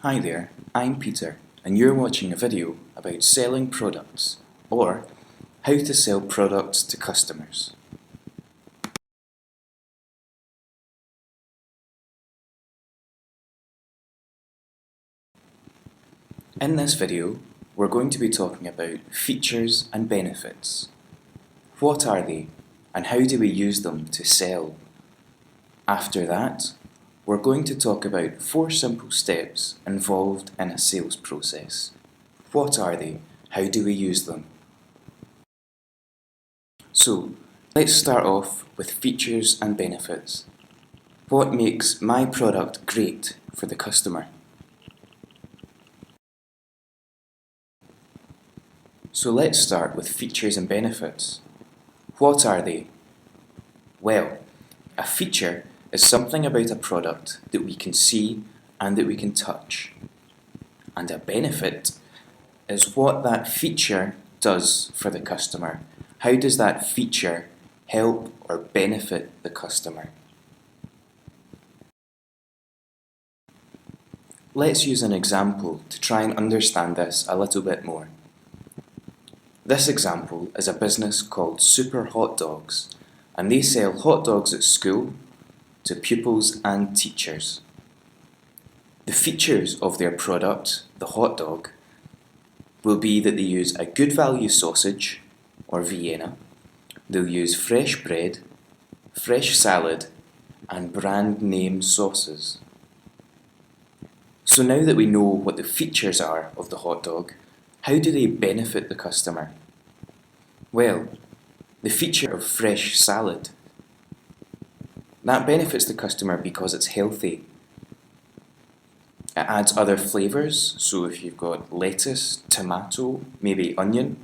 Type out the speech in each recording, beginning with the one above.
Hi there, I'm Peter, and you're watching a video about selling products, or how to sell products to customers. In this video, we're going to be talking about features and benefits. What are they, and how do we use them to sell? After that, we're going to talk about 4 simple steps involved in a sales process. What are they? How do we use them? So, let's start off with features and benefits. What makes my product great for the customer? So let's start with features and benefits. What are they? Well, a feature is something about a product that we can see and that we can touch. And a benefit is what that feature does for the customer. How does that feature help or benefit the customer? Let's use an example to try and understand this a little bit more. This example is a business called Super Hot Dogs, and they sell hot dogs at school to pupils and teachers. The features of their product, the hot dog, will be that they use a good value sausage, or Vienna, they'll use fresh bread, fresh salad, and brand name sauces. So now that we know what the features are of the hot dog, how do they benefit the customer? Well, the feature of fresh salad, that benefits the customer because it's healthy. It adds other flavours, so if you've got lettuce, tomato, maybe onion,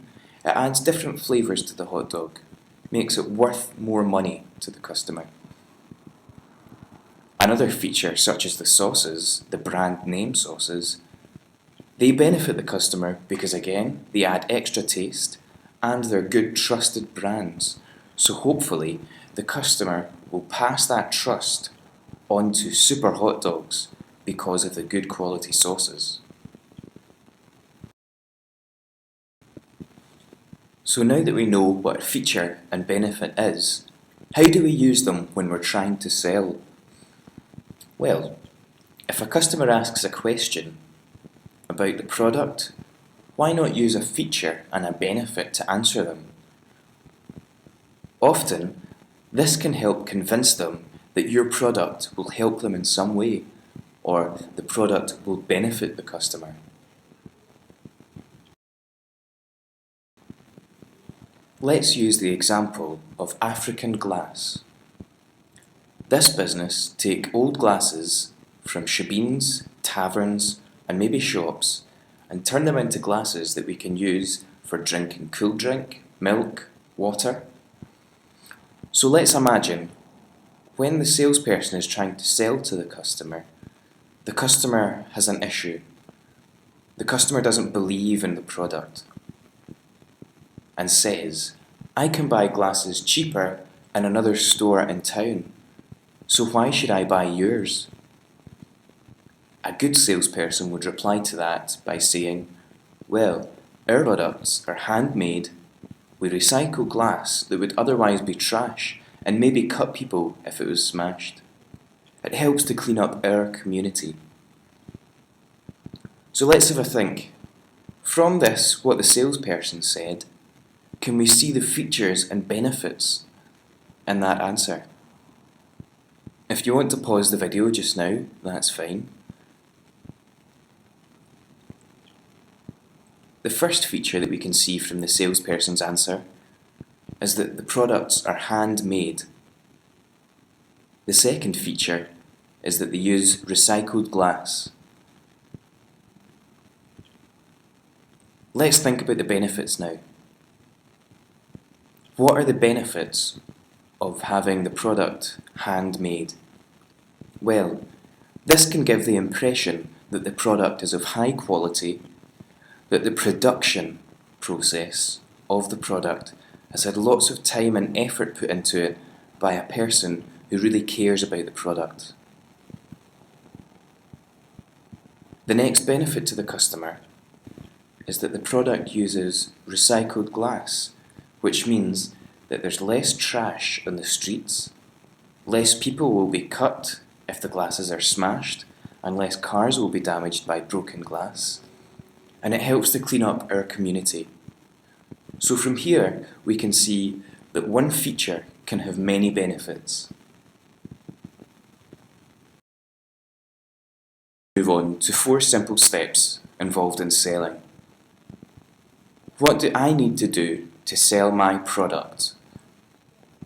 it adds different flavours to the hot dog, makes it worth more money to the customer. Another feature, such as the sauces, the brand name sauces, they benefit the customer because again, they add extra taste and they're good trusted brands. So hopefully the customer will pass that trust on to Super Hot Dogs because of the good quality sauces. So now that we know what a feature and benefit is, how do we use them when we're trying to sell? Well, if a customer asks a question about the product, why not use a feature and a benefit to answer them? Often, this can help convince them that your product will help them in some way, or the product will benefit the customer. Let's use the example of African Glass. This business take old glasses from shebeens, taverns, and maybe shops and turn them into glasses that we can use for drinking cool drink, milk, water. So let's imagine when the salesperson is trying to sell to the customer has an issue. The customer doesn't believe in the product and says, I can buy glasses cheaper in another store in town, so why should I buy yours? A good salesperson would reply to that by saying, well, our products are handmade. We recycle glass that would otherwise be trash and maybe cut people if it was smashed. It helps to clean up our community. So let's have a think. From this, what the salesperson said, can we see the features and benefits in that answer? If you want to pause the video just now, that's fine. The first feature that we can see from the salesperson's answer is that the products are handmade. The second feature is that they use recycled glass. Let's think about the benefits now. What are the benefits of having the product handmade? Well, this can give the impression that the product is of high quality, that the production process of the product has had lots of time and effort put into it by a person who really cares about the product. The next benefit to the customer is that the product uses recycled glass, which means that there's less trash on the streets, less people will be cut if the glasses are smashed, and less cars will be damaged by broken glass. And it helps to clean up our community. So from here, we can see that one feature can have many benefits. Move on to 4 simple steps involved in selling. What do I need to do to sell my product?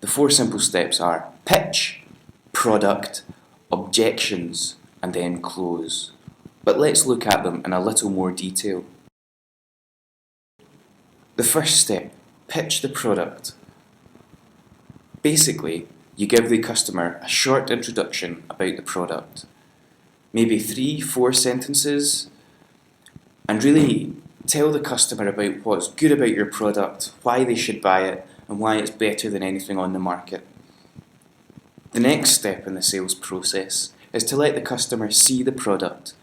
The 4 simple steps are pitch, product, objections, and then close. But let's look at them in a little more detail. The first step, pitch the product. Basically, you give the customer a short introduction about the product. Maybe 3-4 sentences, and really tell the customer about what's good about your product, why they should buy it, and why it's better than anything on the market. The next step in the sales process is to let the customer see the product,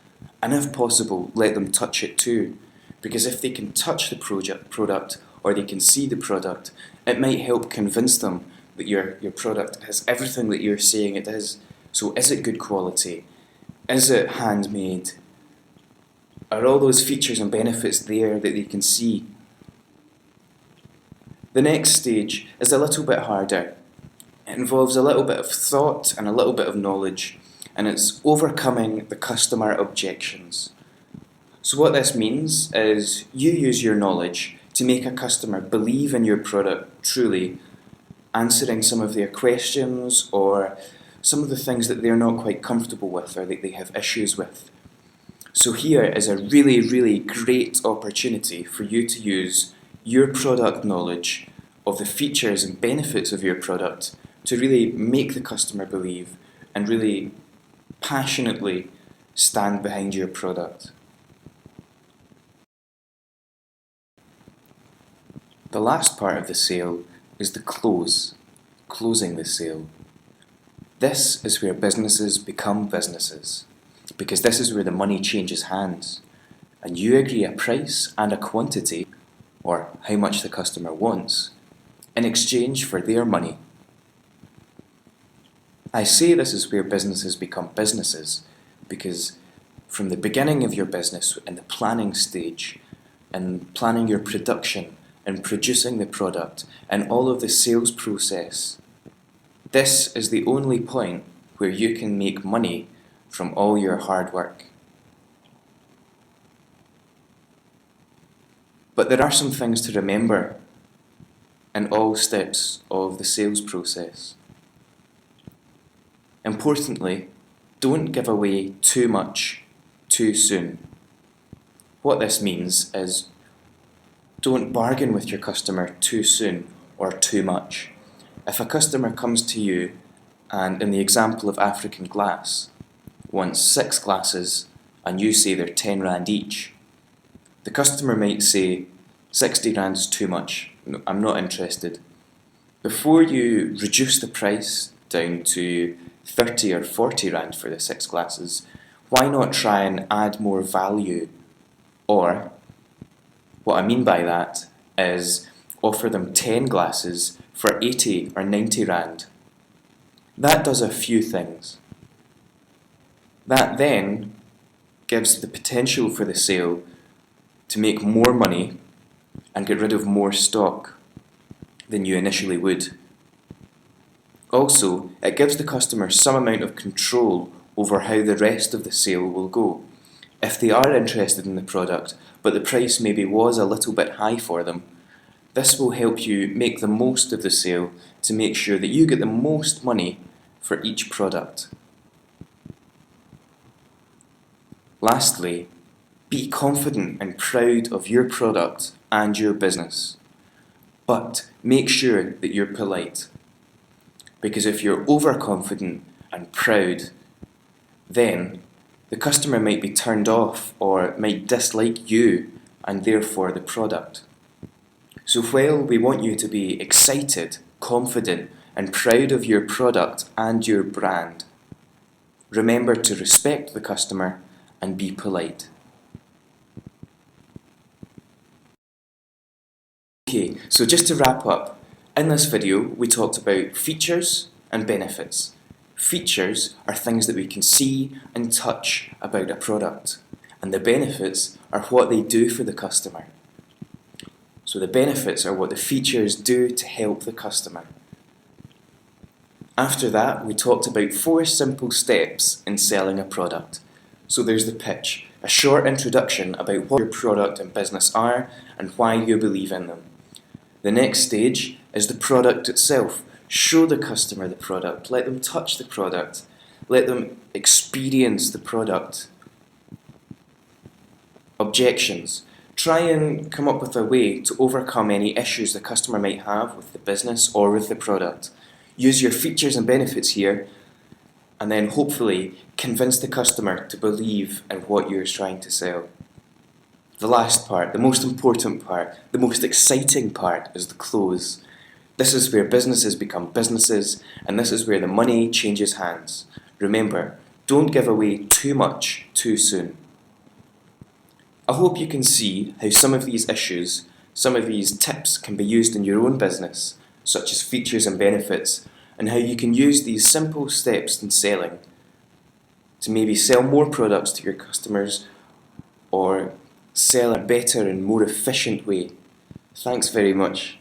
and if possible, let them touch it too. Because if they can touch the product, or they can see the product, it might help convince them that your product has everything that you're saying it is. So is it good quality? Is it handmade? Are all those features and benefits there that they can see? The next stage is a little bit harder. It involves a little bit of thought and a little bit of knowledge, and it's overcoming the customer objections. So what this means is you use your knowledge to make a customer believe in your product truly, answering some of their questions or some of the things that they're not quite comfortable with or that they have issues with. So here is a really, really great opportunity for you to use your product knowledge of the features and benefits of your product to really make the customer believe and really passionately stand behind your product. The last part of the sale is the close, closing the sale. This is where businesses become businesses, because this is where the money changes hands, and you agree a price and a quantity, or how much the customer wants, in exchange for their money. I say this is where businesses become businesses, because from the beginning of your business, in the planning stage, and planning your production, and producing the product, and all of the sales process, this is the only point where you can make money from all your hard work. But there are some things to remember in all steps of the sales process. Importantly, don't give away too much too soon. What this means is don't bargain with your customer too soon or too much. If a customer comes to you and, in the example of African glass, wants 6 glasses and you say they're 10 rand each, the customer might say 60 rand is too much, no, I'm not interested. Before you reduce the price down to 30 or 40 rand for the 6 glasses, why not try and add more value? Or, what I mean by that is offer them 10 glasses for 80 or 90 rand. That does a few things. That then gives the potential for the sale to make more money and get rid of more stock than you initially would. Also, it gives the customer some amount of control over how the rest of the sale will go. If they are interested in the product, but the price maybe was a little bit high for them, this will help you make the most of the sale to make sure that you get the most money for each product. Lastly, be confident and proud of your product and your business, but make sure that you're polite. Because if you're overconfident and proud, then the customer might be turned off or might dislike you and therefore the product. So while we want you to be excited, confident, and proud of your product and your brand, remember to respect the customer and be polite. Okay, so just to wrap up, in this video we talked about features and benefits. Features are things that we can see and touch about a product, and the benefits are what they do for the customer. So the benefits are what the features do to help the customer. After that, we talked about 4 simple steps in selling a product. So there's the pitch, a short introduction about what your product and business are and why you believe in them. The next stage is the product itself. Show the customer the product, let them touch the product, let them experience the product. Objections. Try and come up with a way to overcome any issues the customer might have with the business or with the product. Use your features and benefits here, and then hopefully convince the customer to believe in what you're trying to sell. The last part, the most important part, the most exciting part is the close. This is where businesses become businesses, and this is where the money changes hands. Remember, don't give away too much too soon. I hope you can see how some of these issues, some of these tips can be used in your own business, such as features and benefits, and how you can use these simple steps in selling to maybe sell more products to your customers or sell in a better and more efficient way. Thanks very much.